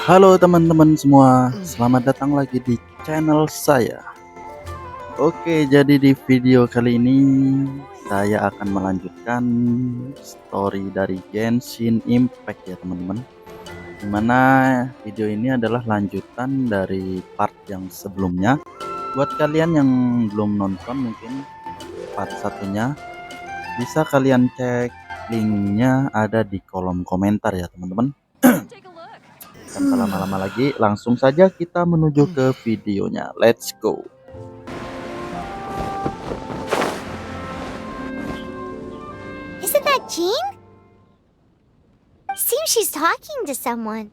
Halo teman-teman semua, selamat datang lagi di channel saya. Oke, jadi di video kali ini saya akan melanjutkan story dari Genshin Impact ya teman-teman. Dimana video ini adalah lanjutan dari part yang sebelumnya. Buat kalian yang belum nonton mungkin part satunya, bisa kalian cek linknya ada di kolom komentar ya teman-teman. Tanpa lama-lama lagi, langsung saja kita menuju ke videonya. Let's go. Isn't that Jean? Seems she's talking to someone.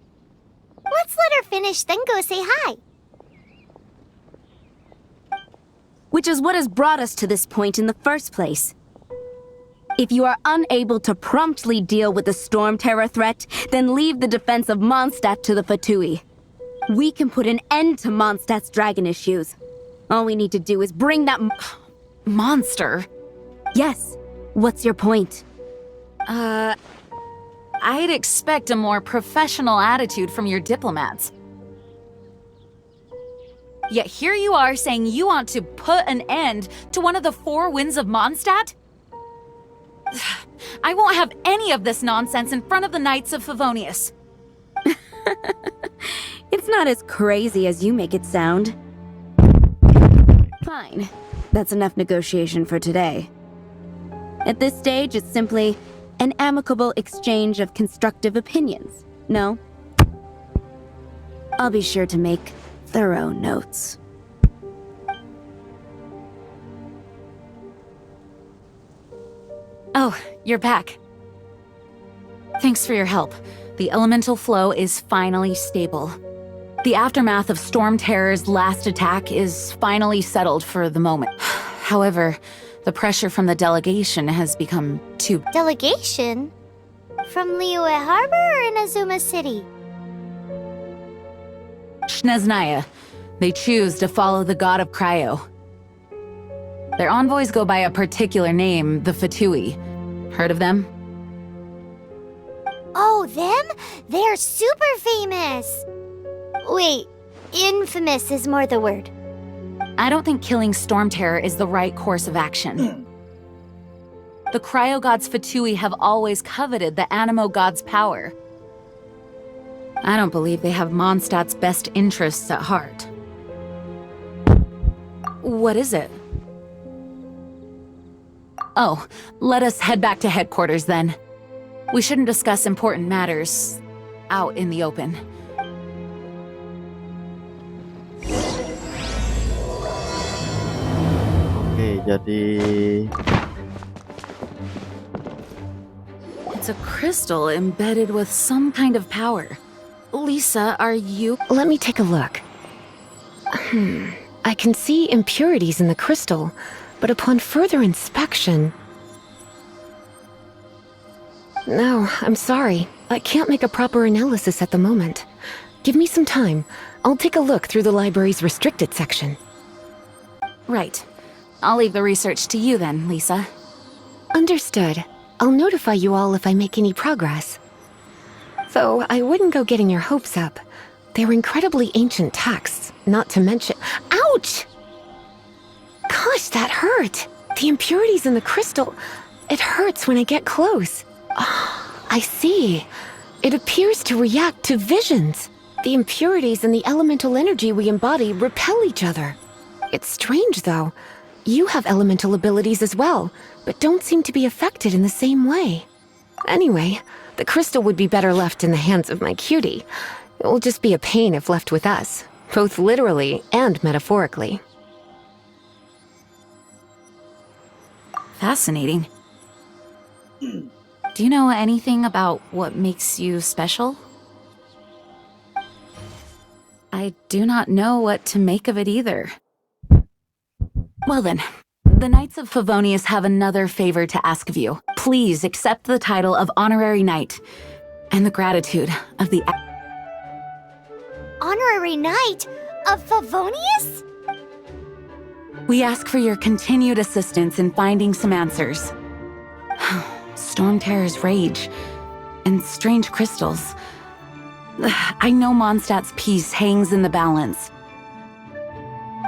Let's let her finish, then go say hi. Which is what has brought us to this point in the first place. If you are unable to promptly deal with the storm terror threat, then leave the defense of Mondstadt to the Fatui. We can put an end to Mondstadt's dragon issues. All we need to do is bring that monster? Yes. What's your point? I'd expect a more professional attitude from your diplomats. Yet here you are saying you want to put an end to one of the four winds of Mondstadt? I won't have any of this nonsense in front of the Knights of Favonius. It's not as crazy as you make it sound. Fine. That's enough negotiation for today. At this stage, it's simply an amicable exchange of constructive opinions, no? I'll be sure to make thorough notes. Oh, you're back. Thanks for your help. The elemental flow is finally stable. The aftermath of Storm Terror's last attack is finally settled for the moment. However, the pressure from the delegation has become too... Delegation? From Liyue Harbor or Inazuma City? Shneznaya. They choose to follow the god of Cryo. Their envoys go by a particular name, the Fatui. Heard of them? Oh, them? They're super famous! Wait, infamous is more the word. I don't think killing Storm Terror is the right course of action. The Cryo God's Fatui have always coveted the Anemo God's power. I don't believe they have Mondstadt's best interests at heart. What is it? Oh, let us head back to headquarters then. We shouldn't discuss important matters out in the open. Oke, jadi It's a crystal embedded with some kind of power. Lisa, are you... Let me take a look. I can see impurities in the crystal, but upon further inspection... No, I'm sorry. I can't make a proper analysis at the moment. Give me some time. I'll take a look through the library's restricted section. Right. I'll leave the research to you then, Lisa. Understood. I'll notify you all if I make any progress. Though I wouldn't go getting your hopes up. They're incredibly ancient texts, not to mention... Ouch! Gosh, that hurt! The impurities in the crystal... It hurts when I get close. I see. It appears to react to visions. The impurities and the elemental energy we embody repel each other. It's strange, though. You have elemental abilities as well, but don't seem to be affected in the same way. Anyway, the crystal would be better left in the hands of my cutie. It will just be a pain if left with us, both literally and metaphorically. Fascinating. Do you know anything about what makes you special? I do not know what to make of it either. Well then, the Knights of Favonius have another favor to ask of you. Please accept the title of Honorary Knight, and the gratitude of the... Honorary Knight of Favonius? We ask for your continued assistance in finding some answers. Storm Terror's rage, and strange crystals. I know Mondstadt's peace hangs in the balance.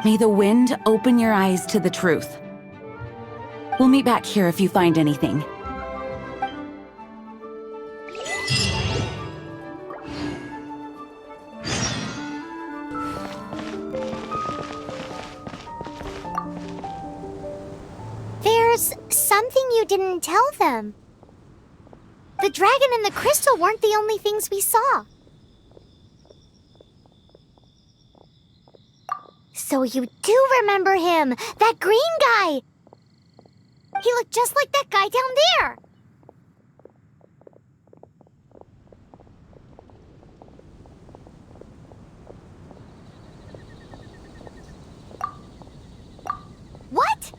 May the wind open your eyes to the truth. We'll meet back here if you find anything. There's something you didn't tell them. The dragon and the crystal weren't the only things we saw. So you do remember him, that green guy! He looked just like that guy down there! What?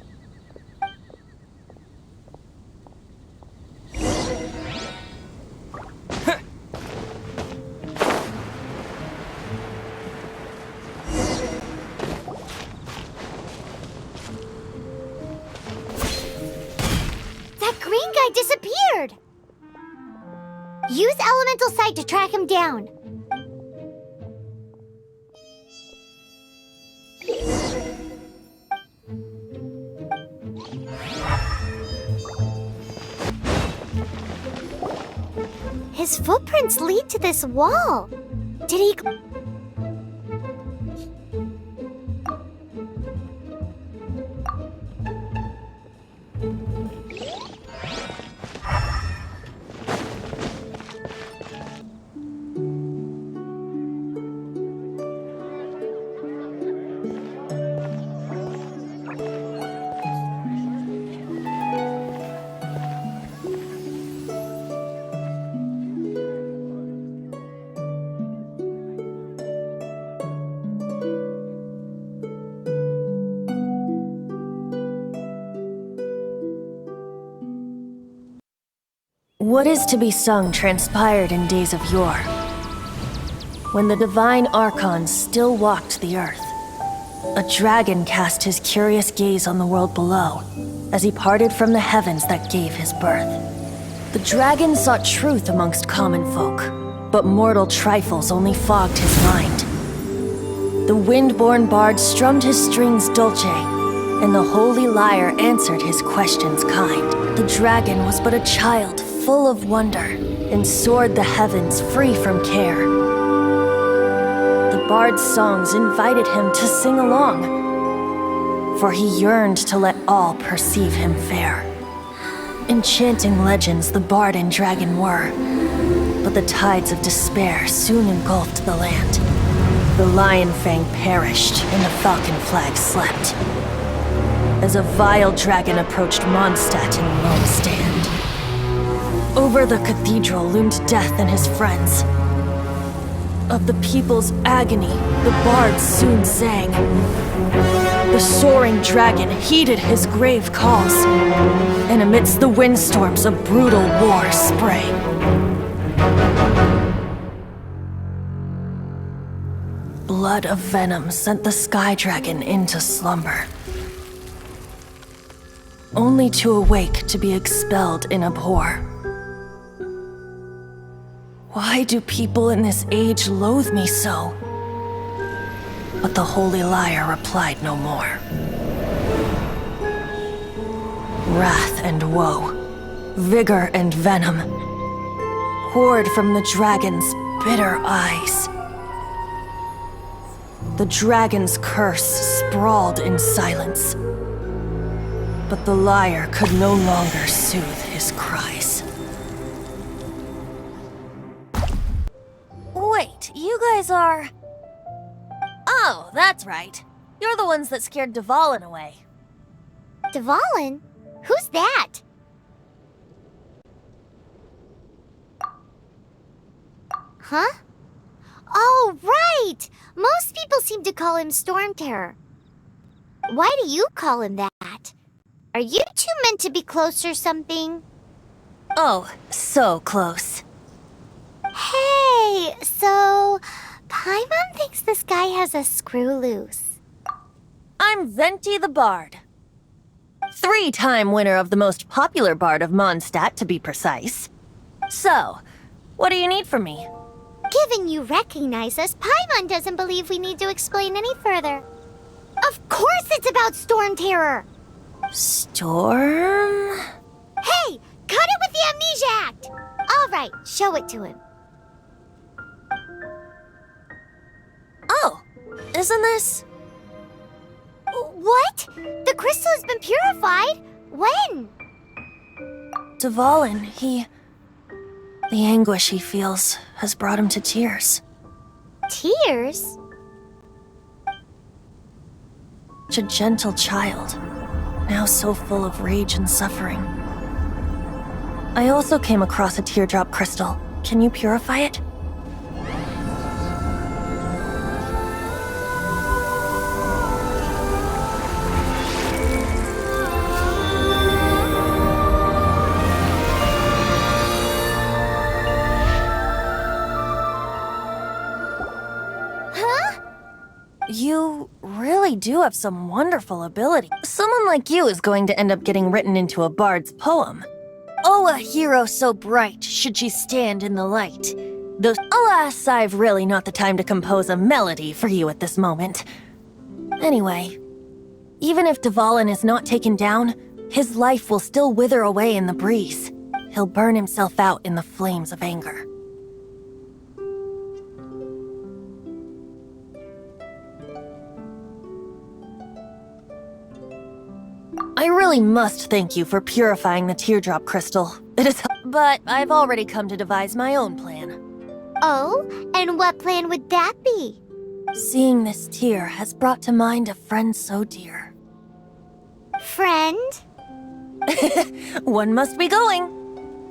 That green guy disappeared! Use elemental sight to track him down. His footprints lead to this wall. Did he... What is to be sung transpired in days of yore, when the divine Archons still walked the earth. A dragon cast his curious gaze on the world below, as he parted from the heavens that gave his birth. The dragon sought truth amongst common folk, but mortal trifles only fogged his mind. The wind-born bard strummed his strings dolce, and the holy lyre answered his questions kind. The dragon was but a child, full of wonder, and soared the heavens free from care. The bard's songs invited him to sing along, for he yearned to let all perceive him fair. Enchanting legends the bard and dragon were, but the tides of despair soon engulfed the land. The lion fang perished, and the falcon flag slept, as a vile dragon approached Mondstadt in lone stand. Over the cathedral loomed death and his friends. Of the people's agony, the bards soon sang. The soaring dragon heeded his grave calls, and amidst the windstorms a brutal war sprang. Blood of venom sent the sky dragon into slumber, only to awake to be expelled in abhor. Why do people in this age loathe me so? But the holy lyre replied no more. Wrath and woe, vigor and venom, poured from the dragon's bitter eyes. The dragon's curse sprawled in silence, but the lyre could no longer soothe his cries. Wait, you guys are... Oh, that's right. You're the ones that scared DVALIN away. DVALIN? Who's that? Huh? Oh, right! Most people seem to call him Storm Terror. Why do you call him that? Are you two meant to be close or something? Oh, so close. Hey, so Paimon thinks this guy has a screw loose. I'm Venti the Bard. 3-time winner of the most popular bard of Mondstadt, to be precise. So, what do you need from me? Given you recognize us, Paimon doesn't believe we need to explain any further. Of course it's about Storm Terror! Storm? Hey! Cut it with the Amnesia Act! Alright, show it to him. Oh, isn't this? What? The crystal has been purified? When? DVALIN, the anguish he feels has brought him to tears. Tears? Such a gentle child, now so full of rage and suffering. I also came across a teardrop crystal. Can you purify it? You really do have some wonderful ability. Someone like you is going to end up getting written into a bard's poem. Oh, a hero so bright, should she stand in the light. Though, alas, I've really not the time to compose a melody for you at this moment. Anyway, even if DVALIN is not taken down, his life will still wither away in the breeze. He'll burn himself out in the flames of anger. I really must thank you for purifying the teardrop crystal. It is, but I've already come to devise my own plan. Oh, and what plan would that be? Seeing this tear has brought to mind a friend so dear. Friend? One must be going.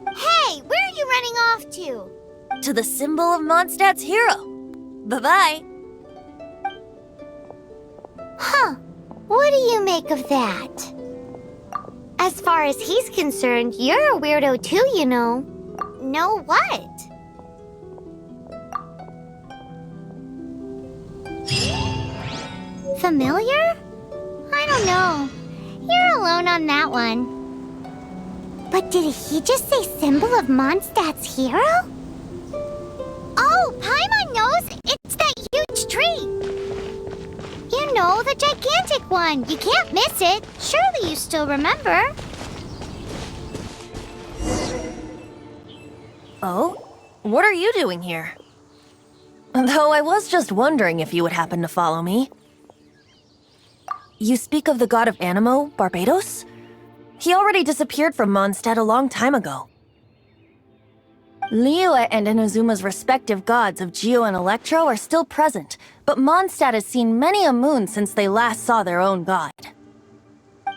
Hey, where are you running off to? To the symbol of Mondstadt's hero. Bye-bye. Huh. What do you make of that? As far as he's concerned, you're a weirdo too, you know. Know what? Familiar? I don't know. You're alone on that one. But did he just say symbol of Mondstadt's hero? Oh, Paimon knows! It's that huge tree! You know, the gigantic one! You can't miss it! Surely you still remember? Oh? What are you doing here? Though I was just wondering if you would happen to follow me. You speak of the god of Anemo, Barbados? He already disappeared from Mondstadt a long time ago. Liyue and Inazuma's respective gods of Geo and Electro are still present, but Mondstadt has seen many a moon since they last saw their own god.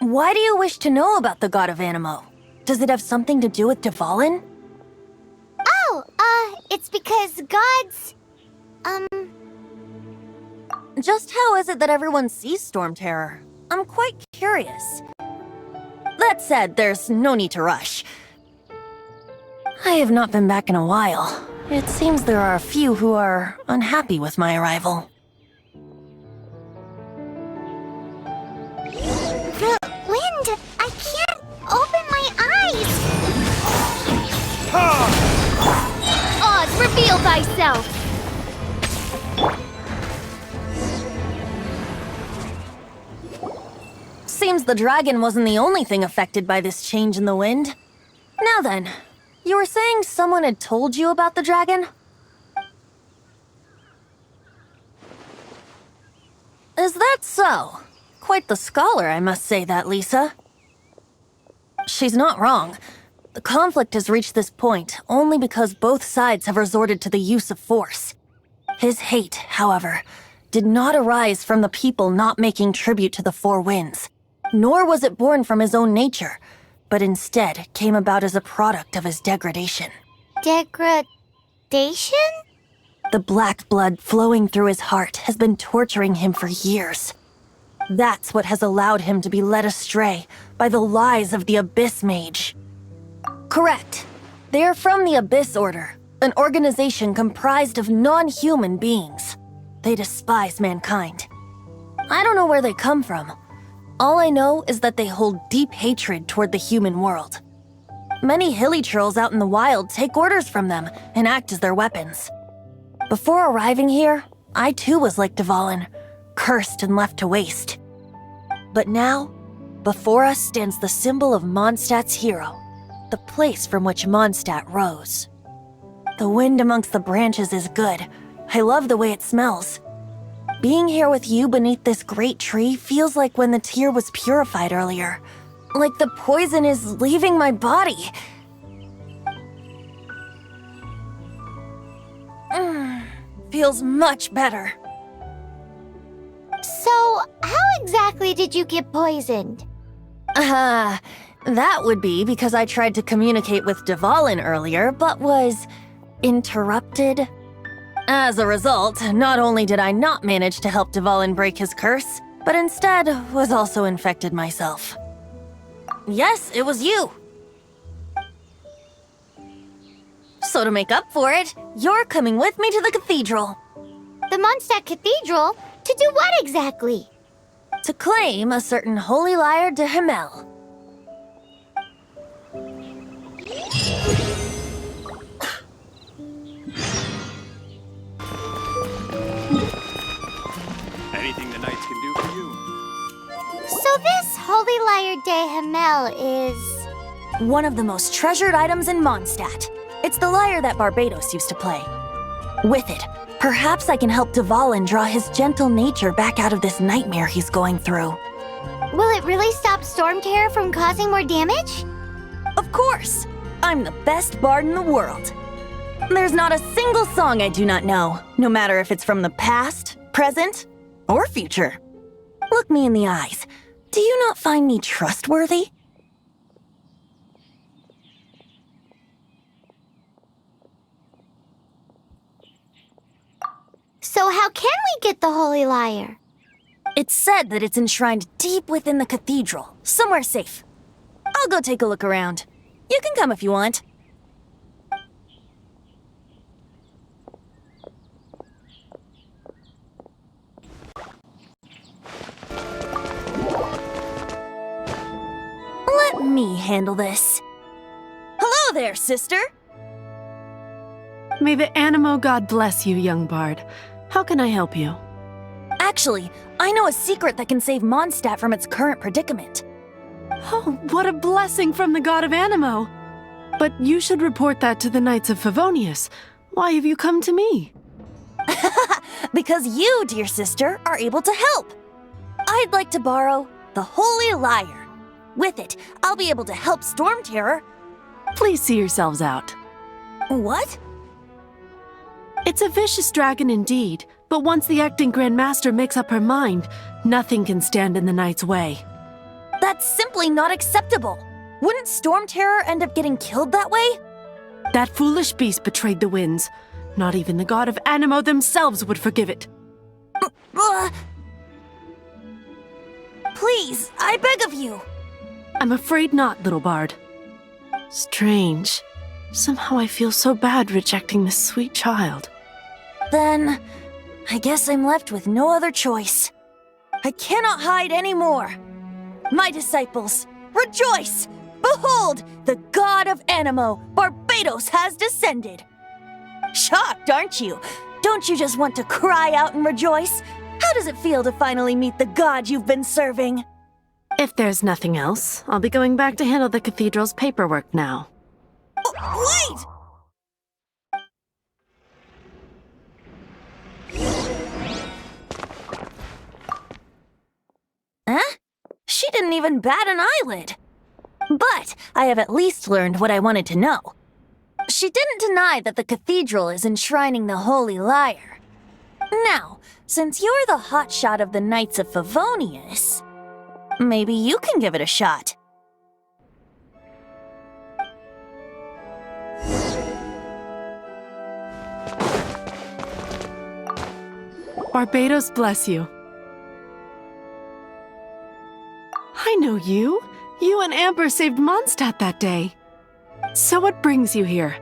Why do you wish to know about the god of Anemo? Does it have something to do with DVALIN? Oh, it's because gods... Just how is it that everyone sees Storm Terror? I'm quite curious. That said, there's no need to rush. I have not been back in a while. It seems there are a few who are unhappy with my arrival. The wind! I can't open my eyes! Oz, reveal thyself! Seems the dragon wasn't the only thing affected by this change in the wind. Now then, you were saying someone had told you about the dragon? Is that so? Quite the scholar, I must say that, Lisa. She's not wrong. The conflict has reached this point only because both sides have resorted to the use of force. His hate, however, did not arise from the people not making tribute to the Four Winds, nor was it born from his own nature, but instead came about as a product of his degradation. Degradation? The black blood flowing through his heart has been torturing him for years. That's what has allowed him to be led astray by the lies of the Abyss Mage. Correct. They are from the Abyss Order, an organization comprised of non-human beings. They despise mankind. I don't know where they come from. All I know is that they hold deep hatred toward the human world. Many hilly trolls out in the wild take orders from them and act as their weapons. Before arriving here, I too was like DVALIN, cursed and left to waste. But now, before us stands the symbol of Mondstadt's hero, the place from which Mondstadt rose. The wind amongst the branches is good. I love the way it smells. Being here with you beneath this great tree feels like when the tear was purified earlier. Like the poison is leaving my body. Feels much better. So, how exactly did you get poisoned? That would be because I tried to communicate with DVALIN earlier, but was interrupted. As a result, not only did I not manage to help DVALIN break his curse, but instead was also infected myself. Yes, it was you. So to make up for it, you're coming with me to the cathedral. The Mondstadt Cathedral? To do what exactly? To claim a certain holy lyre de Himmel. Anything the knights can do for you. So this Holy Lyre de Himmel is... one of the most treasured items in Mondstadt. It's the lyre that Barbados used to play. With it, perhaps I can help DVALIN draw his gentle nature back out of this nightmare he's going through. Will it really stop Storm Terror from causing more damage? Of course! I'm the best bard in the world. There's not a single song I do not know, no matter if it's from the past, present, or future. Look me in the eyes. Do you not find me trustworthy? So how can we get the Holy Lyre? It's said that it's enshrined deep within the cathedral, somewhere safe. I'll go take a look around. You can come if you want. Let me handle this. Hello there, sister! May the Anemo god bless you, young bard. How can I help you? Actually, I know a secret that can save Mondstadt from its current predicament. Oh, what a blessing from the god of Anemo! But you should report that to the Knights of Favonius. Why have you come to me? Because you, dear sister, are able to help. I'd like to borrow the Holy Lyre. With it, I'll be able to help Storm Terror. Please see yourselves out. What? It's a vicious dragon indeed, but once the acting Grand Master makes up her mind, nothing can stand in the Knight's way. That's simply not acceptable. Wouldn't Storm Terror end up getting killed that way? That foolish beast betrayed the winds. Not even the god of Anemo themselves would forgive it. Please, I beg of you. I'm afraid not, little bard. Strange. Somehow I feel so bad rejecting this sweet child. Then, I guess I'm left with no other choice. I cannot hide anymore. My disciples, rejoice! Behold, the god of Anemo, Barbados, has descended. Shocked, aren't you? Don't you just want to cry out and rejoice? How does it feel to finally meet the god you've been serving? If there's nothing else, I'll be going back to handle the cathedral's paperwork now. Wait! Huh? She didn't even bat an eyelid. But I have at least learned what I wanted to know. She didn't deny that the cathedral is enshrining the Holy Lyre. Now, since you're the hotshot of the Knights of Favonius, maybe you can give it a shot. Barbados bless you. I know you. You and Amber saved Mondstadt that day. So what brings you here?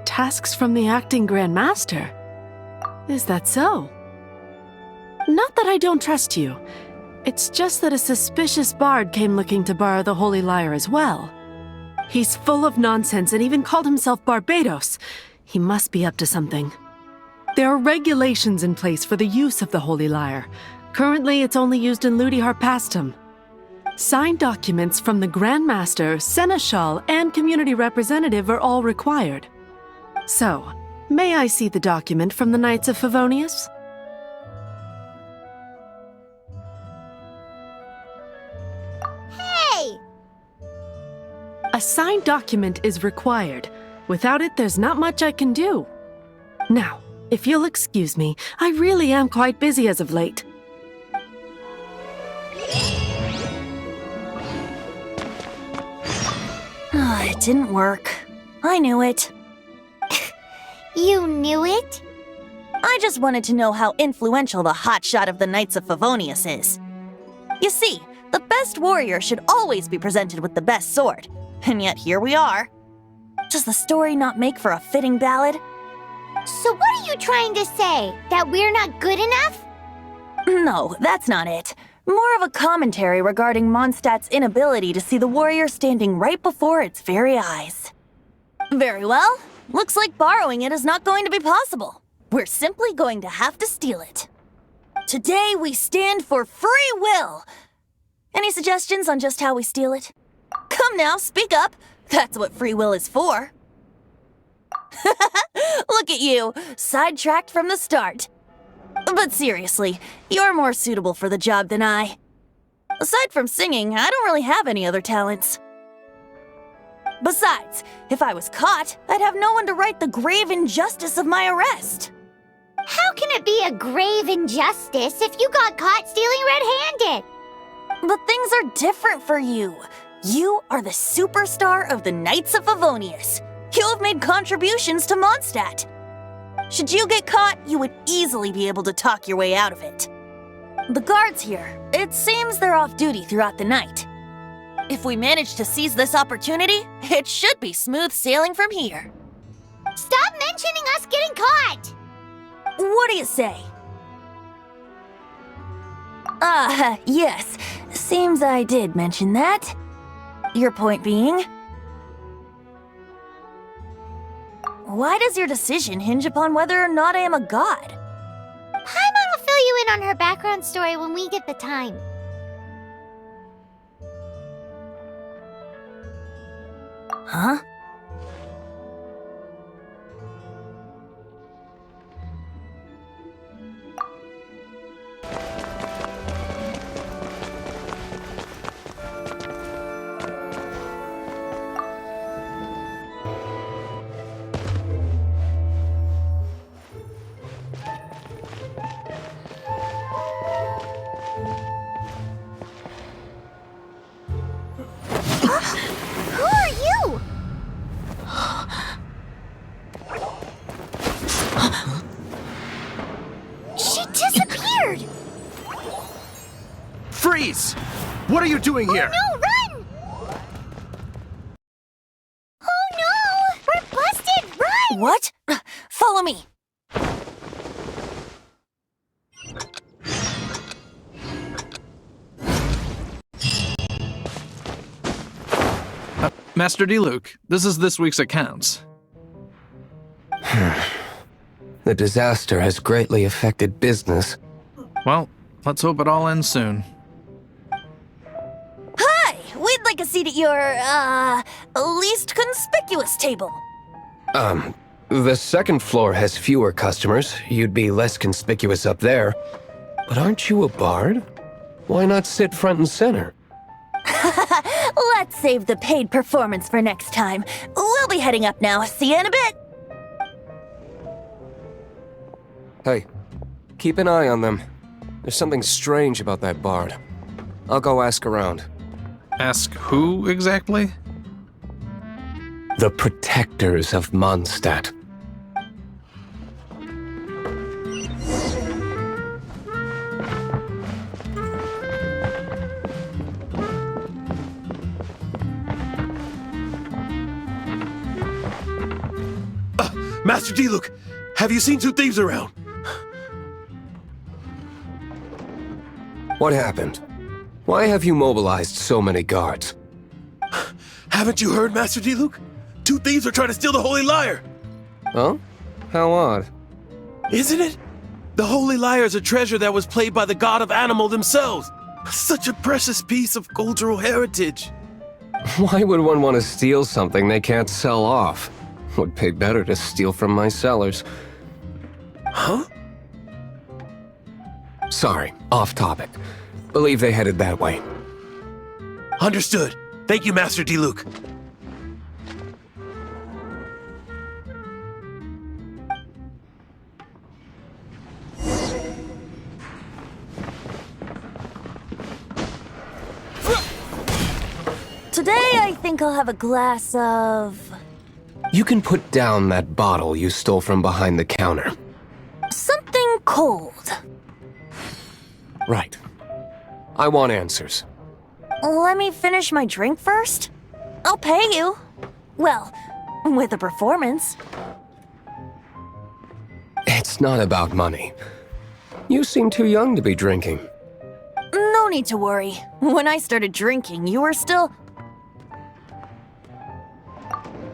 Tasks from the acting Grand Master? Is that so? Not that I don't trust you. It's just that a suspicious bard came looking to borrow the Holy Lyre as well. He's full of nonsense and even called himself Barbados. He must be up to something. There are regulations in place for the use of the Holy Lyre. Currently, it's only used in Ludi Harpastum. Signed documents from the Grand Master, Seneschal, and Community Representative are all required. So, may I see the document from the Knights of Favonius? Hey! A signed document is required. Without it, there's not much I can do. Now, if you'll excuse me, I really am quite busy as of late. It didn't work. I knew it. You knew it? I just wanted to know how influential the hotshot of the Knights of Favonius is. You see, the best warrior should always be presented with the best sword. And yet here we are. Does the story not make for a fitting ballad? So what are you trying to say? That we're not good enough? No, that's not it. More of a commentary regarding Mondstadt's inability to see the warrior standing right before its very eyes. Very well. Looks like borrowing it is not going to be possible. We're simply going to have to steal it. Today we stand for free will. Any suggestions on just how we steal it? Come now, speak up. That's what free will is for. Look at you, sidetracked from the start. But seriously, you're more suitable for the job than I. Aside from singing, I don't really have any other talents. Besides, if I was caught, I'd have no one to right the grave injustice of my arrest. How can it be a grave injustice if you got caught stealing red-handed? But things are different for you. You are the superstar of the Knights of Favonius. You have made contributions to Mondstadt. Should you get caught, you would easily be able to talk your way out of it. The guards here, it seems they're off duty throughout the night. If we manage to seize this opportunity, it should be smooth sailing from here. Stop mentioning us getting caught! What do you say? Yes. Seems I did mention that. Your point being? Why does your decision hinge upon whether or not I am a god? Paimon will fill you in on her background story when we get the time. Huh? Who are you? She disappeared! Freeze! What are you doing here? Oh no, run! Oh no! We're busted, run! What? Follow me. Master D-Luke, this is this week's accounts. The disaster has greatly affected business. Well, let's hope it all ends soon. Hi! We'd like a seat at your, least conspicuous table. The second floor has fewer customers. You'd be less conspicuous up there. But aren't you a bard? Why not sit front and center? Let's save the paid performance for next time. We'll be heading up now. See you in a bit. Hey, keep an eye on them. There's something strange about that bard. I'll go ask around. Ask who exactly? The protectors of Mondstadt. Master D-Luke, have you seen two thieves around? What happened? Why have you mobilized so many guards? Haven't you heard, Master D-Luke? Two thieves are trying to steal the Holy Lyre! Huh? How odd. Isn't it? The Holy Lyre is a treasure that was played by the god of Anemo themselves. Such a precious piece of cultural heritage. Why would one want to steal something they can't sell off? Would pay better to steal from my sellers. Huh? Sorry, off topic. Believe they headed that way. Understood. Thank you, Master Diluc. Today, I think I'll have a glass of... You can put down that bottle you stole from behind the counter. something cold. Right. I want answers. Let me finish my drink first. I'll pay you. Well, with a performance. It's not about money. You seem too young to be drinking. No need to worry. When I started drinking, you were still...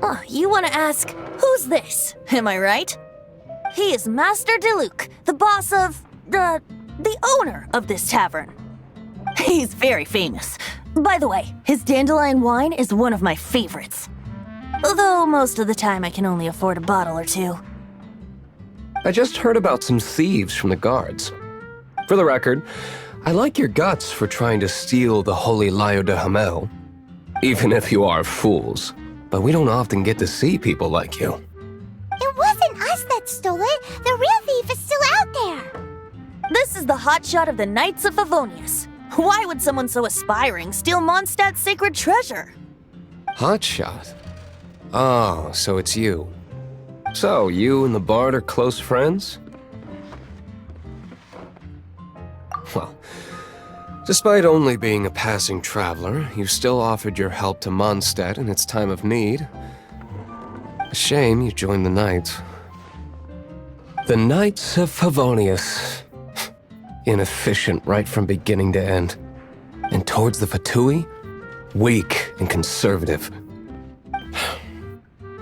Oh, you want to ask, who's this? Am I right? He is Master Diluc, the boss of... the owner of this tavern. He's very famous. By the way, his dandelion wine is one of my favorites. Although most of the time I can only afford a bottle or two. I just heard about some thieves from the guards. For the record, I like your guts for trying to steal the Holy Lyre de Hamel. Even if you are fools. But we don't often get to see people like you. It wasn't us that stole it. The real thief is still out there. This is the hotshot of the Knights of Favonius. Why would someone so aspiring steal Mondstadt's sacred treasure? Hotshot? Oh, so it's you. So, you and the Bard are close friends? Well, despite only being a passing traveler, you still offered your help to Mondstadt in its time of need. A shame you joined the Knights. The Knights of Favonius. Inefficient right from beginning to end. And towards the Fatui, weak and conservative.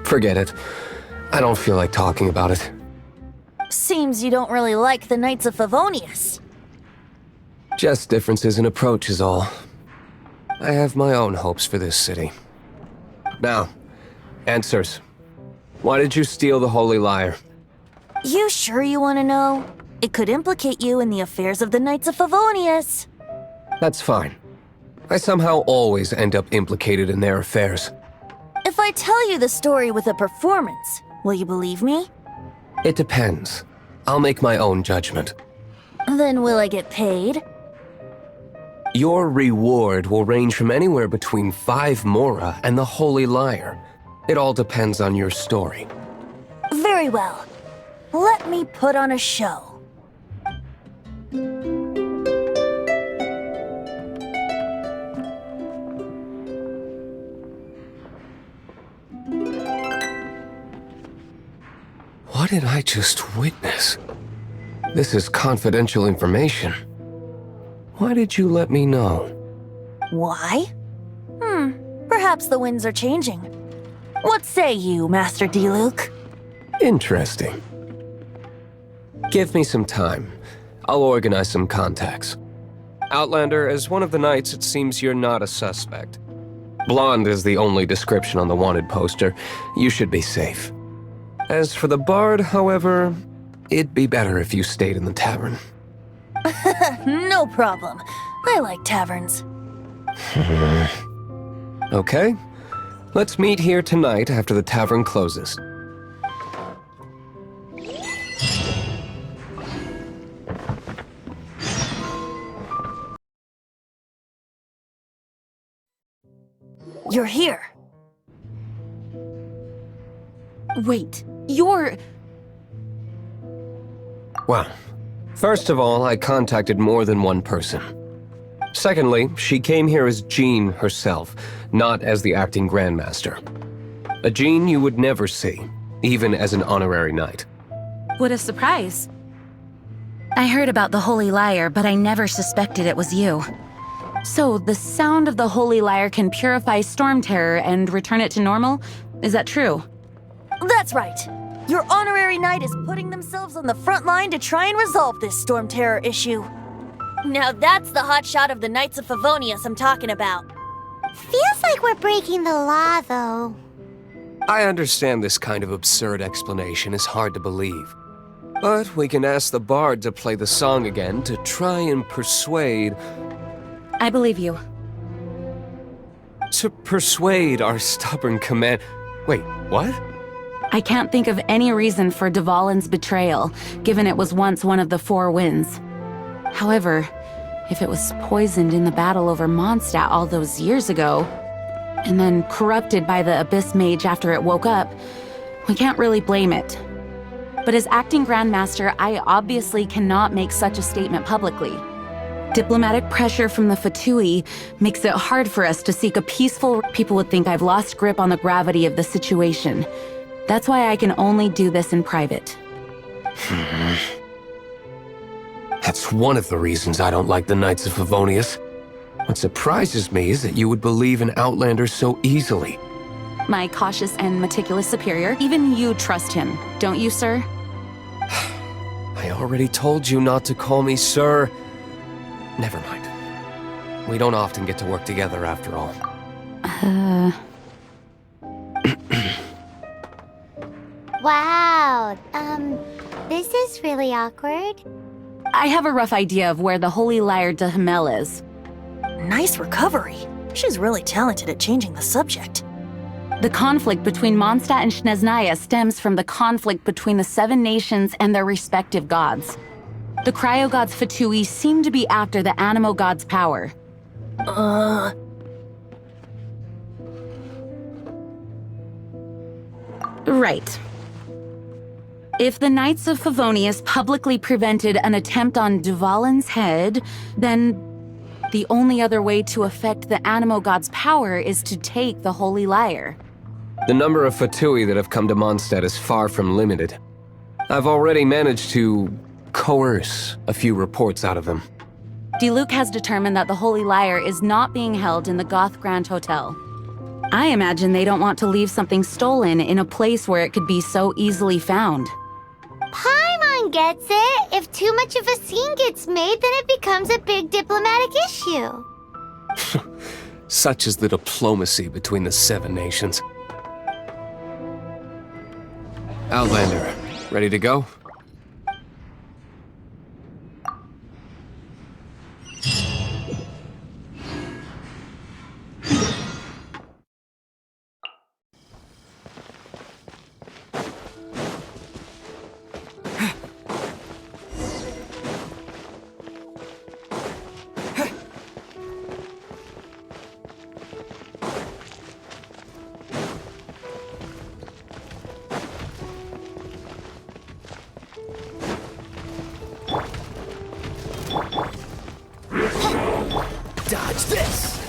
Forget it. I don't feel like talking about it. Seems you don't really like the Knights of Favonius. Just differences in approach is all. I have my own hopes for this city. Now, answers. Why did you steal the Holy Lyre? You sure you want to know? It could implicate you in the affairs of the Knights of Favonius. That's fine. I somehow always end up implicated in their affairs. If I tell you the story with a performance, will you believe me? It depends. I'll make my own judgment. Then will I get paid? Your reward will range from anywhere between 5 mora and the Holy Lyre. It all depends on your story. Very well. Let me put on a show. What did I just witness? This is confidential information. Why did you let me know? Why? Perhaps the winds are changing. What say you, Master Diluc? Interesting. Give me some time. I'll organize some contacts. Outlander, as one of the knights, it seems you're not a suspect. Blonde is the only description on the wanted poster. You should be safe. As for the Bard, however, it'd be better if you stayed in the tavern. No problem. I like taverns. Okay. Let's meet here tonight after the tavern closes. You're here. Wait, you're... Well, first of all, I contacted more than one person. Secondly, she came here as Jean herself, not as the acting Grandmaster. A Jean you would never see, even as an honorary knight. What a surprise. I heard about the Holy Lyre, but I never suspected it was you. So, the sound of the Holy Lyre can purify Storm Terror and return it to normal? Is that true? That's right. Your honorary very knight is putting themselves on the front line to try and resolve this storm terror issue. Now that's the hotshot of the Knights of Favonius I'm talking about. Feels like we're breaking the law, though. I understand this kind of absurd explanation is hard to believe. But we can ask the bard to play the song again to try and persuade... I believe you. To persuade our stubborn command... Wait, what? I can't think of any reason for DVALIN's betrayal, given it was once one of the Four Winds. However, if it was poisoned in the battle over Mondstadt all those years ago, and then corrupted by the Abyss Mage after it woke up, we can't really blame it. But as acting Grandmaster, I obviously cannot make such a statement publicly. Diplomatic pressure from the Fatui makes it hard for us to seek a peaceful... People would think I've lost grip on the gravity of the situation. That's why I can only do this in private. That's one of the reasons I don't like the Knights of Favonius. What surprises me is that you would believe in Outlanders so easily. My cautious and meticulous superior, even you trust him, don't you, sir? I already told you not to call me sir. Never mind. We don't often get to work together after all. Wow, this is really awkward. I have a rough idea of where the Holy Lyre de Himmel is. Nice recovery. She's really talented at changing the subject. The conflict between Mondstadt and Snezhnaya stems from the conflict between the Seven Nations and their respective gods. The Cryo-gods Fatui seem to be after the Anemo god's power. Right. If the Knights of Favonius publicly prevented an attempt on DVALIN's head, then the only other way to affect the Anemo god's power is to take the Holy Lyre. The number of Fatui that have come to Mondstadt is far from limited. I've already managed to coerce a few reports out of them. Diluc has determined that the Holy Lyre is not being held in the Goth Grand Hotel. I imagine they don't want to leave something stolen in a place where it could be so easily found. Paimon gets it. If too much of a scene gets made, then it becomes a big diplomatic issue. Such is the diplomacy between the Seven Nations. Outlander, ready to go? Dodge this!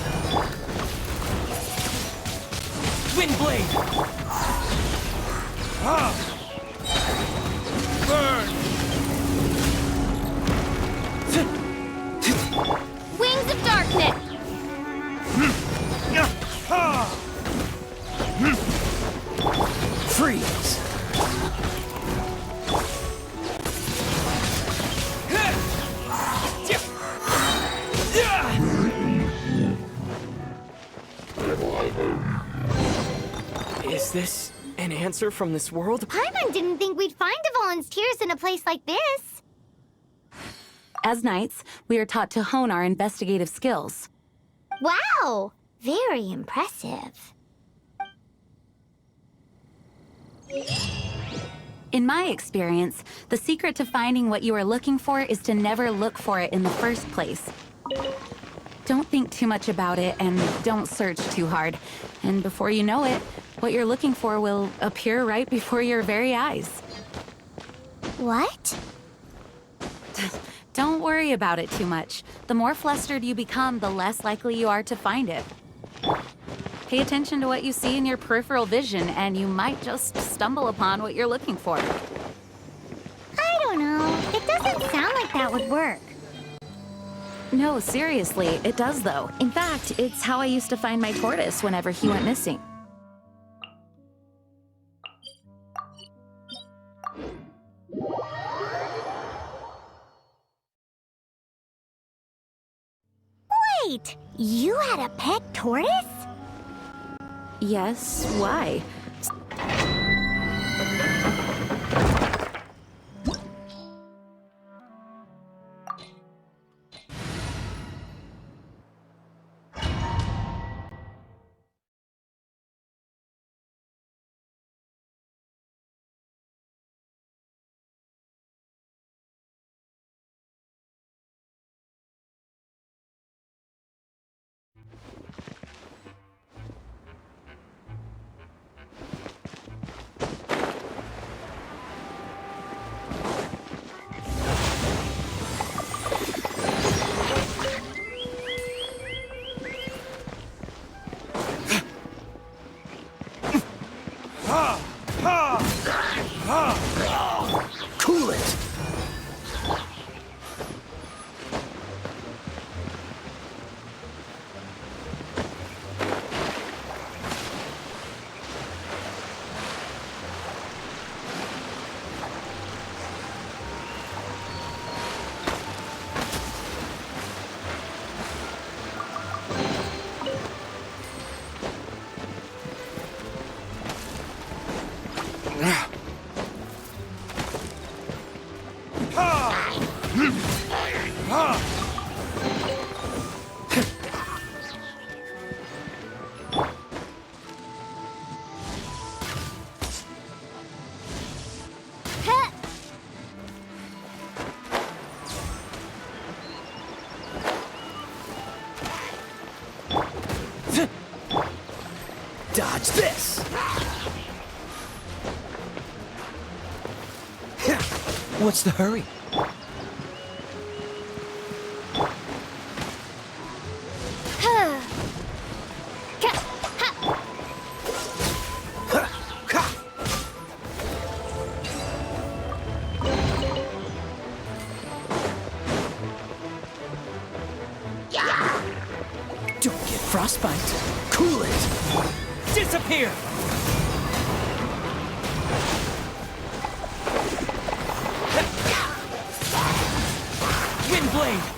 Wind blade! Burn! Wings of darkness! Freeze! Is this an answer from this world? Paimon didn't think we'd find DVALIN's tears in a place like this. As knights, we are taught to hone our investigative skills. Wow! Very impressive. In my experience, the secret to finding what you are looking for is to never look for it in the first place. Don't think too much about it and don't search too hard. And before you know it, what you're looking for will appear right before your very eyes. What? Don't worry about it too much. The more flustered you become, the less likely you are to find it. Pay attention to what you see in your peripheral vision, and you might just stumble upon what you're looking for. I don't know. It doesn't sound like that would work. No, seriously, it does though. In fact, it's how I used to find my tortoise whenever he went missing. right! You had a pet tortoise? Yes, why? Cool it! Dodge this! What's the hurry? Don't get frostbite. Cool it! Disappear! Windblade!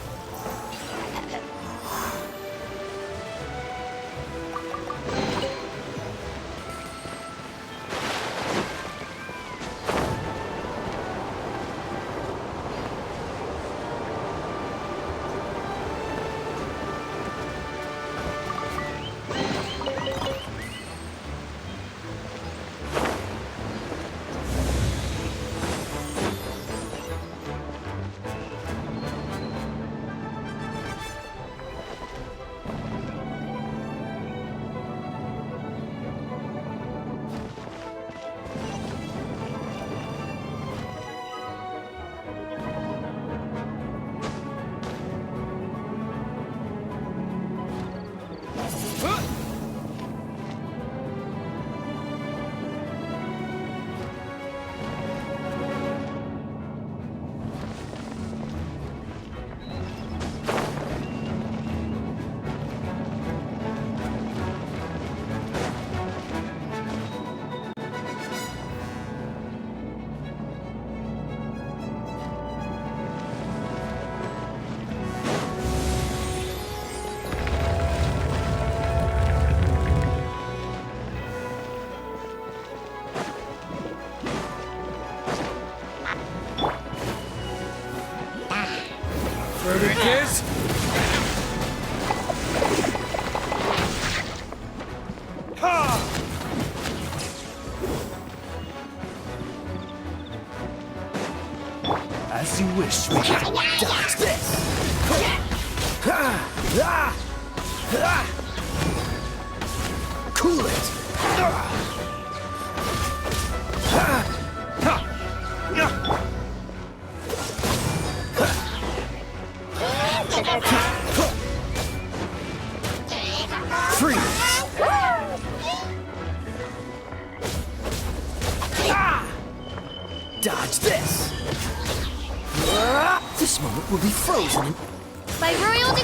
Verdict as you wish, we can dodge this! Cool it! Freeze! Dodge this! This moment will be frozen in... By royal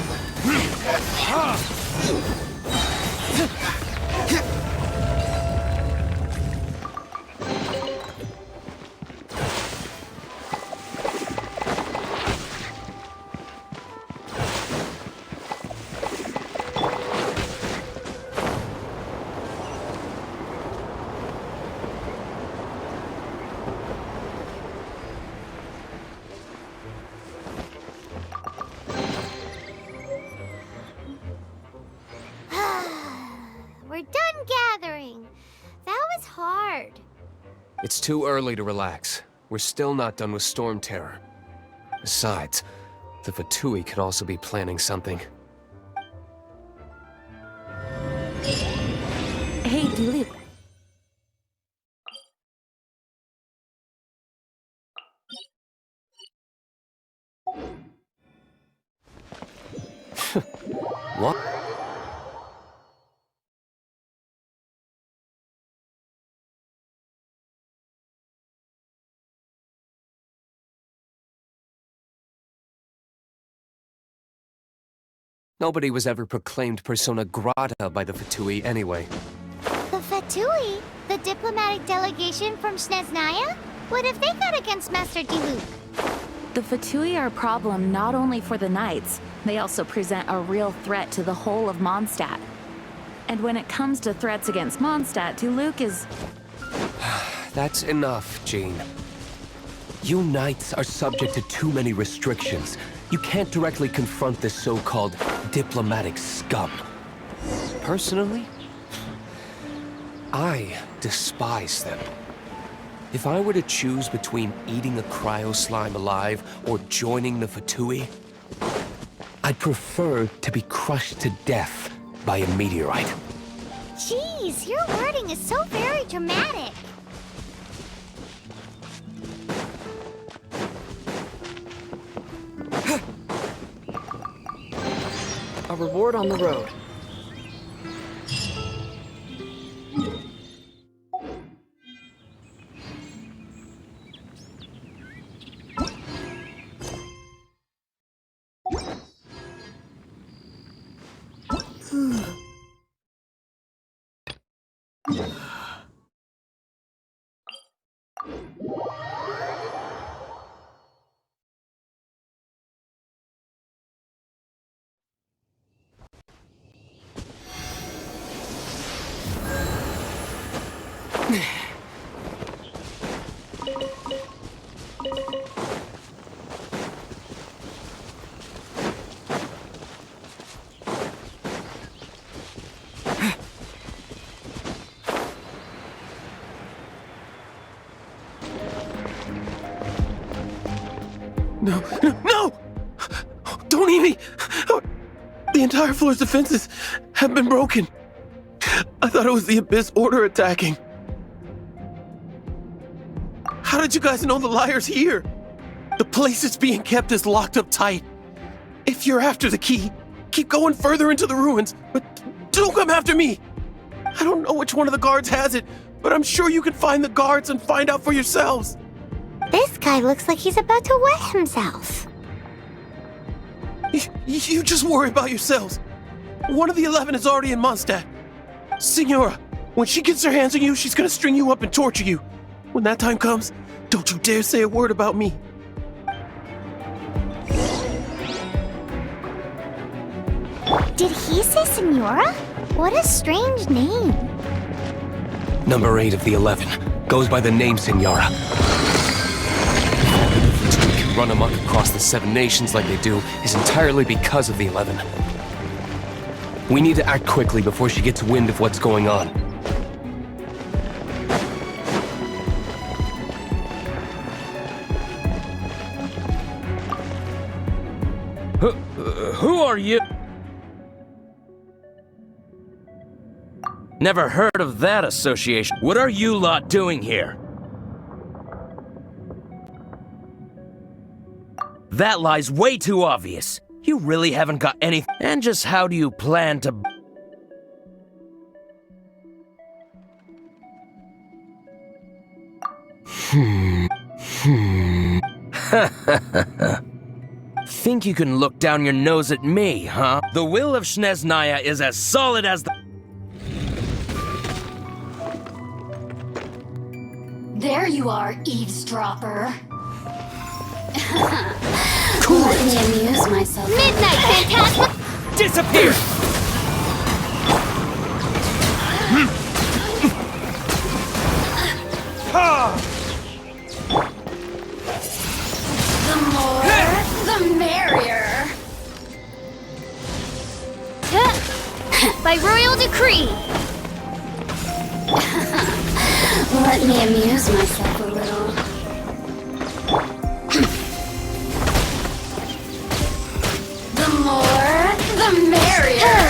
too early to relax. We're still not done with Storm Terror. Besides, the Fatui could also be planning something. Hey, Diluc. What? Nobody was ever proclaimed persona grata by the Fatui anyway. The Fatui? The diplomatic delegation from Snezhnaya? What have they got against Master Diluc? The Fatui are a problem not only for the Knights, they also present a real threat to the whole of Mondstadt. And when it comes to threats against Mondstadt, Diluc is... That's enough, Jean. You Knights are subject to too many restrictions. You can't directly confront this so-called diplomatic scum. Personally, I despise them. If I were to choose between eating a cryo slime alive or joining the Fatui, I'd prefer to be crushed to death by a meteorite. Jeez, your wording is so very dramatic. A reward on the road. No! No! Don't eat me! The entire floor's defenses have been broken. I thought it was the Abyss Order attacking. How did you guys know the liar's here? The place it's being kept is locked up tight. If you're after the key, keep going further into the ruins, but don't come after me! I don't know which one of the guards has it, but I'm sure you can find the guards and find out for yourselves. This guy looks like he's about to wet himself. You just worry about yourselves. One of the 11 is already in Mondstadt. Signora, when she gets her hands on you, she's gonna string you up and torture you. When that time comes, don't you dare say a word about me. Did he say Signora? What a strange name. Number 8 of the 11 goes by the name Signora. We can run amok across the 7 nations like they do is entirely because of the 11. We need to act quickly before she gets wind of what's going on. Who are you? Never heard of that association. What are you lot doing here? That lie's way too obvious. You really haven't got anything. And just how do you plan to... Think you can look down your nose at me, huh? The will of Snezhnaya is as solid as the... There you are, eavesdropper. Cool Let me amuse myself. Midnight Phantasma! Disappear! The more, the merrier. By royal decree! Let me amuse myself a little. The more, the merrier.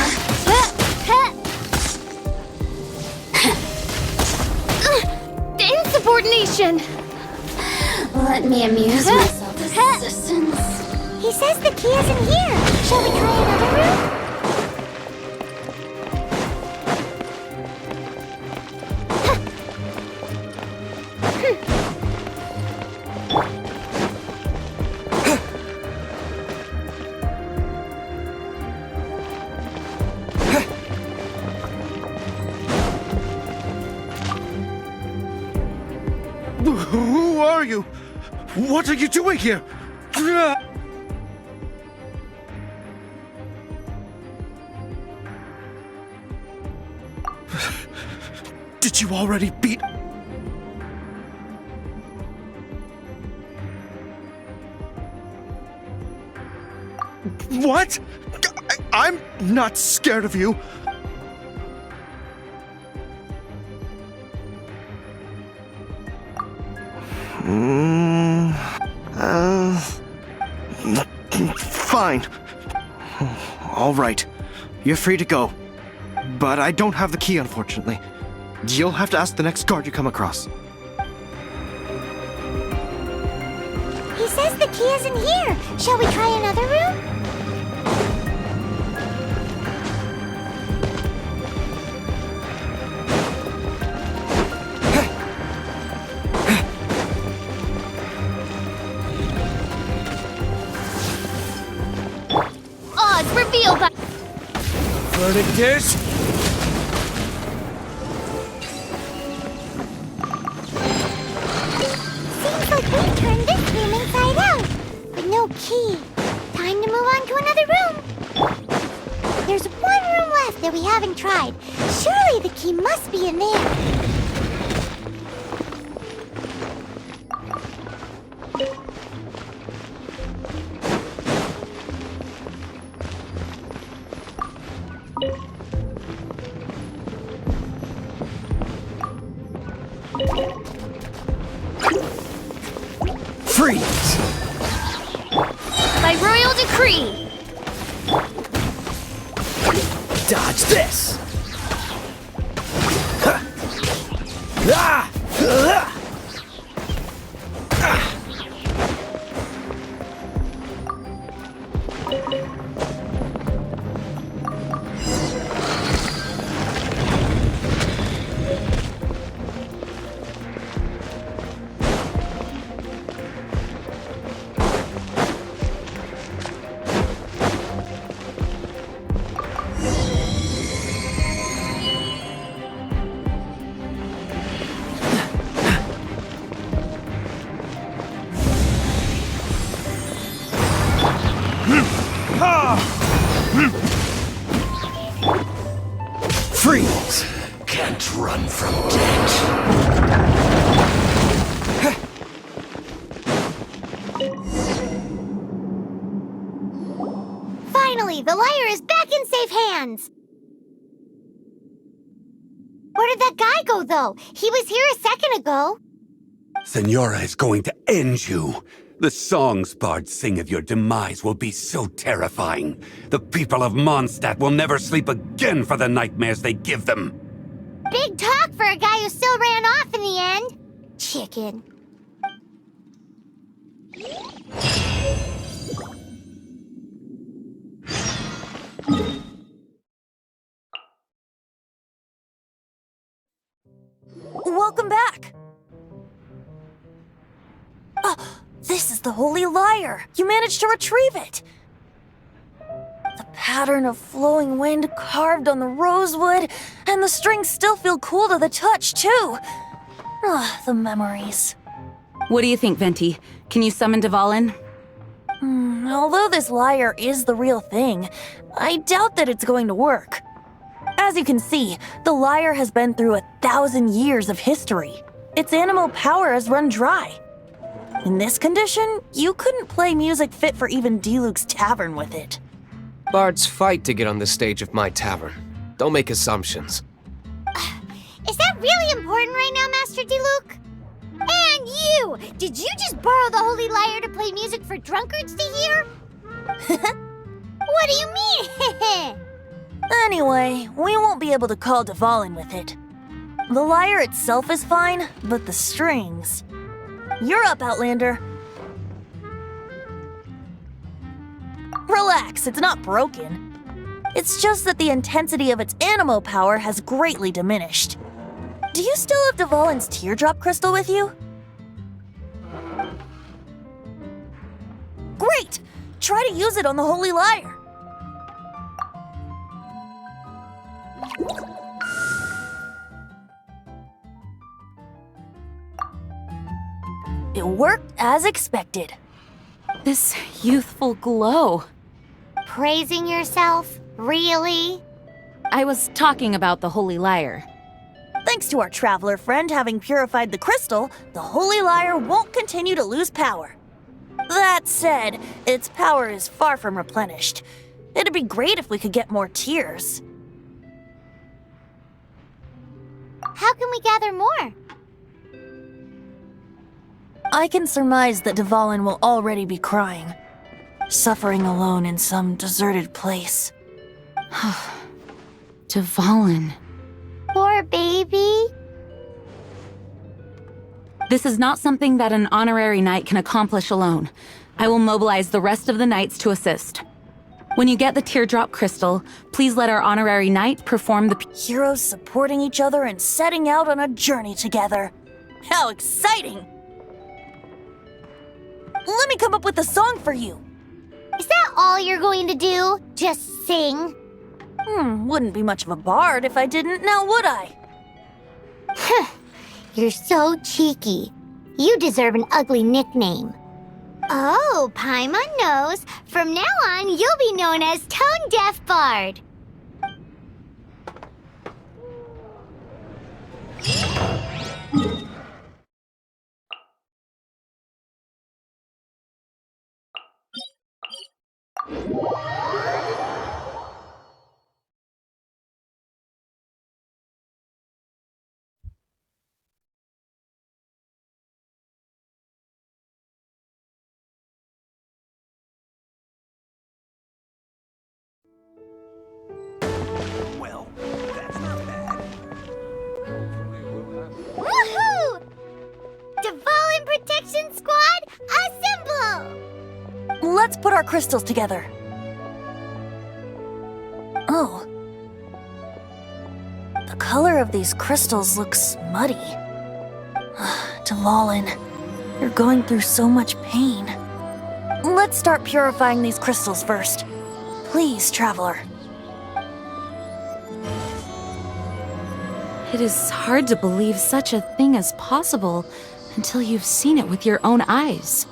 Insubordination! Let me amuse myself, assistants. He says the key isn't here. Shall we try another room? Who are you? What are you doing here? Did you already beat... What? I'm not scared of you. Fine. All right. You're free to go. But I don't have the key, unfortunately. You'll have to ask the next guard you come across. He says the key isn't here. Shall we try another room? Odds revealed by... Verdict is... Seems like we turned this room inside out, but no key. Time to move on to another room. There's one room left that we haven't tried. Surely the key must be in there. Freeze! By royal decree. Dodge this! Huh. Ah! Ah! Freeze! Can't run from death. Finally, the liar is back in safe hands. Where did that guy go, though? He was here a second ago. Senora is going to end you. The songs bards sing of your demise will be so terrifying. The people of Mondstadt will never sleep again for the nightmares they give them. Big talk for a guy who still ran off in the end. Chicken. Welcome back. This is the Holy Lyre. You managed to retrieve it. The pattern of flowing wind carved on the rosewood, and the strings still feel cool to the touch, too. The memories. What do you think, Venti? Can you summon DVALIN? Although this lyre is the real thing, I doubt that it's going to work. As you can see, the lyre has been through 1,000 years of history. Its animal power has run dry. In this condition, you couldn't play music fit for even Diluc's tavern with it. Bards fight to get on the stage of my tavern. Don't make assumptions. Is that really important right now, Master Diluc? And you! Did you just borrow the Holy Lyre to play music for drunkards to hear? What do you mean? Anyway, we won't be able to call DVALIN with it. The lyre itself is fine, but the strings... You're up, Outlander. Relax, it's not broken. It's just that the intensity of its Anemo power has greatly diminished. Do you still have DVALIN's teardrop crystal with you? Great! Try to use it on the Holy Lyre. It worked as expected. This youthful glow. Praising yourself? Really? I was talking about the Holy Lyre. Thanks to our traveler friend having purified the crystal, the Holy Lyre won't continue to lose power. That said, its power is far from replenished. It'd be great if we could get more tears. How can we gather more? I can surmise that DVALIN will already be crying, suffering alone in some deserted place. DVALIN. Poor baby. This is not something that an honorary knight can accomplish alone. I will mobilize the rest of the knights to assist. When you get the teardrop crystal, please let our honorary knight perform the... Heroes supporting each other and setting out on a journey together. How exciting! Let me come up with a song for you. Is that all you're going to do? Just sing? Wouldn't be much of a bard if I didn't, now would I? You're so cheeky. You deserve an ugly nickname. Oh, Paimon knows. From now on, you'll be known as Tone Deaf Bard. Woohoo! DVALIN Protection Squad, assemble! Let's put our crystals together. Oh. The color of these crystals looks muddy. DVALIN, you're going through so much pain. Let's start purifying these crystals first. Please, Traveler. It is hard to believe such a thing is possible until you've seen it with your own eyes.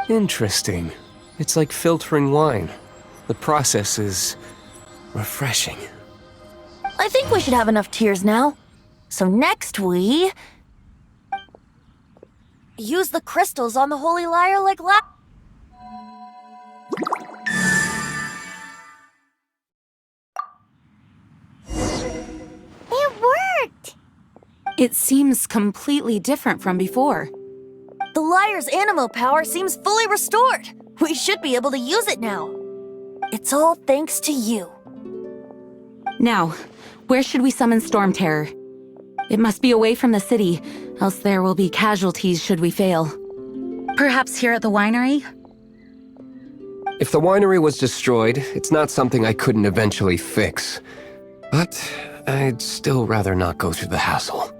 Interesting. It's like filtering wine. The process is refreshing. I think we should have enough tears now. So next we... use the crystals on the Holy Lyre like It worked! It seems completely different from before. The lyre's Anemo power seems fully restored. We should be able to use it now. It's all thanks to you. Now, where should we summon Storm Terror? It must be away from the city, else there will be casualties should we fail. Perhaps here at the winery? If the winery was destroyed, it's not something I couldn't eventually fix. But I'd still rather not go through the hassle.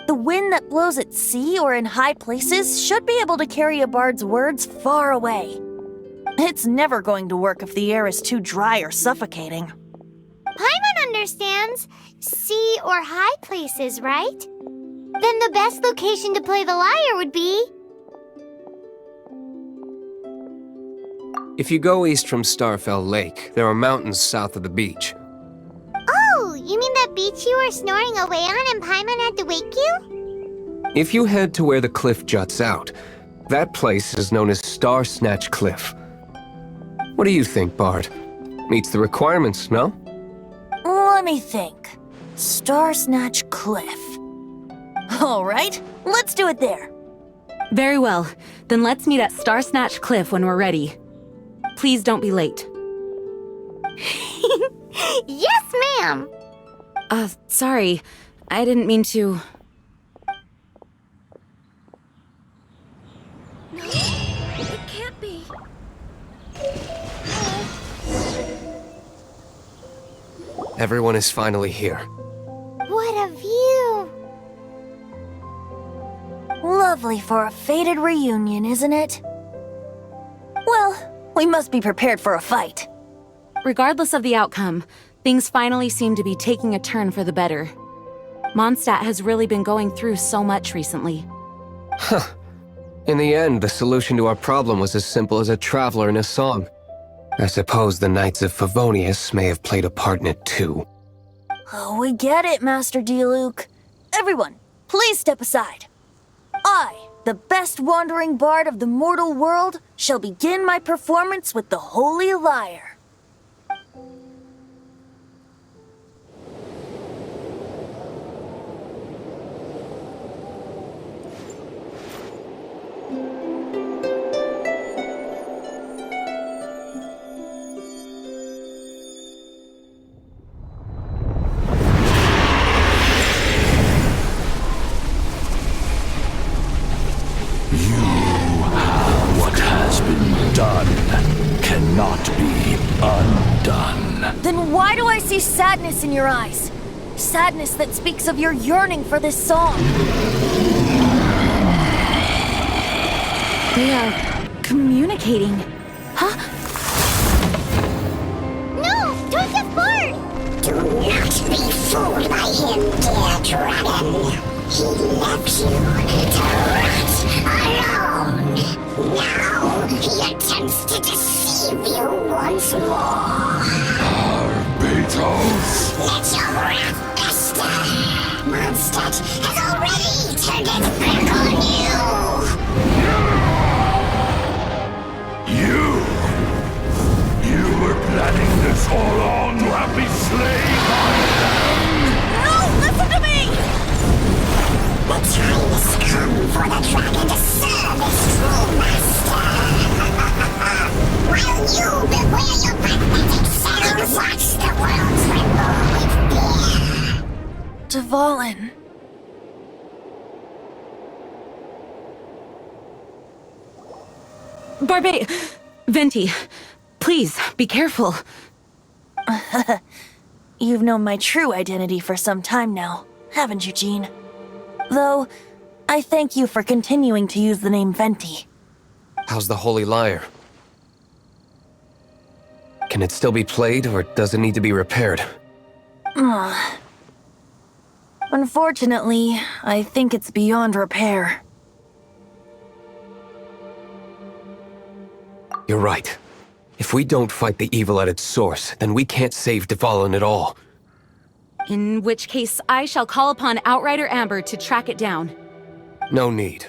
The wind that blows at sea or in high places should be able to carry a bard's words far away. It's never going to work if the air is too dry or suffocating. Paimon understands. Sea or high places, right? Then the best location to play the lyre would be... If you go east from Starfell Lake, there are mountains south of the beach. Oh, you mean that beach you were snoring away on and Paimon had to wake you? If you head to where the cliff juts out, that place is known as Star Snatch Cliff. What do you think, Bard? Meets the requirements, no? Let me think. Star Snatch Cliff. All right, let's do it there. Very well. Then let's meet at Star Snatch Cliff when we're ready. Please don't be late. Yes, ma'am! Sorry. I didn't mean to... It can't be. Everyone is finally here. What a view! Lovely for a fated reunion, isn't it? Well, we must be prepared for a fight. Regardless of the outcome, things finally seem to be taking a turn for the better. Mondstadt has really been going through so much recently. Huh. In the end, the solution to our problem was as simple as a traveler in a song. I suppose the Knights of Favonius may have played a part in it too. Oh, we get it, Master Diluc. Everyone, please step aside. I, the best wandering bard of the mortal world, shall begin my performance with the Holy Lyre. Then why do I see sadness in your eyes? Sadness that speaks of your yearning for this song. They are communicating. Huh? No! Don't get bored! Do not be fooled by him, dear dragon. He left you to rot alone. Now he attempts to deceive you once more. Beatles! Let your wrath fester. Mondstadt has already turned its back on You! You were planning this all along to have me slain by them! No! Listen to me! The time has come for the dragon to serve its true master. While you beware your pathetic selves, watch the world tremble with fear. DVALIN. Venti, please, be careful. You've known my true identity for some time now, haven't you, Jean? Though, I thank you for continuing to use the name Venti. How's the Holy Lyre? Can it still be played, or does it need to be repaired? Unfortunately, I think it's beyond repair. You're right. If we don't fight the evil at its source, then we can't save DVALIN at all. In which case, I shall call upon Outrider Amber to track it down. No need.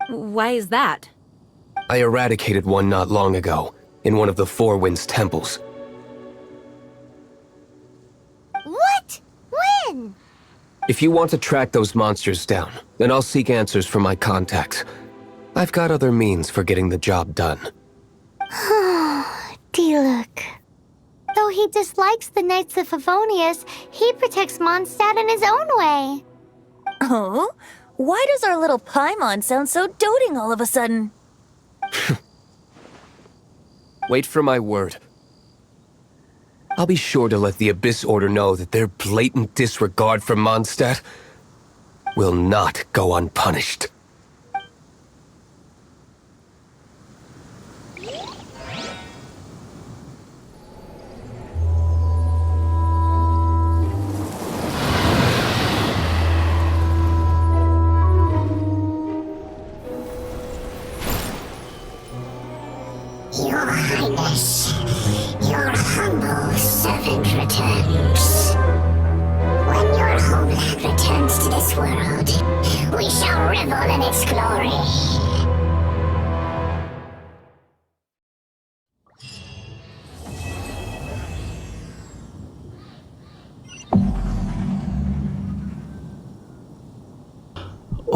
Why is that? I eradicated one not long ago, in one of the Four Winds temples. What? When? If you want to track those monsters down, then I'll seek answers from my contacts. I've got other means for getting the job done. Diluc. Though he dislikes the Knights of Favonius, he protects Mondstadt in his own way. Oh? Why does our little Paimon sound so doting all of a sudden? Wait for my word. I'll be sure to let the Abyss Order know that their blatant disregard for Mondstadt will not go unpunished. Your Highness, your humble servant returns. When your homeland returns to this world, we shall revel in its glory.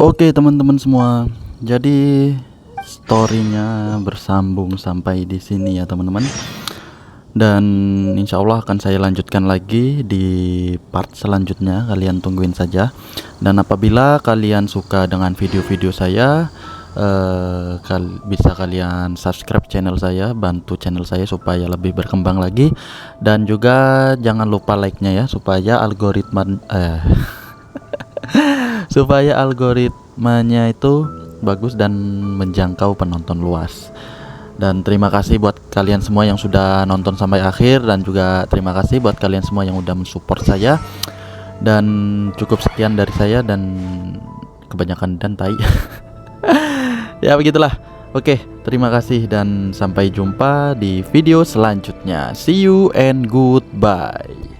Oke teman-teman semua, jadi storynya bersambung sampai di sini ya teman-teman. Dan insya Allah akan saya lanjutkan lagi di part selanjutnya, kalian tungguin saja. Dan apabila kalian suka dengan video-video saya, bisa kalian subscribe channel saya, bantu channel saya supaya lebih berkembang lagi. Dan juga jangan lupa like-nya ya, supaya supaya algoritmanya itu bagus dan menjangkau penonton luas. Dan terima kasih buat kalian semua yang sudah nonton sampai akhir, dan juga terima kasih buat kalian semua yang udah mensupport saya. Dan cukup sekian dari saya, dan kebanyakan dan tai. Ya begitulah. Oke, terima kasih dan sampai jumpa di video selanjutnya. See you and goodbye.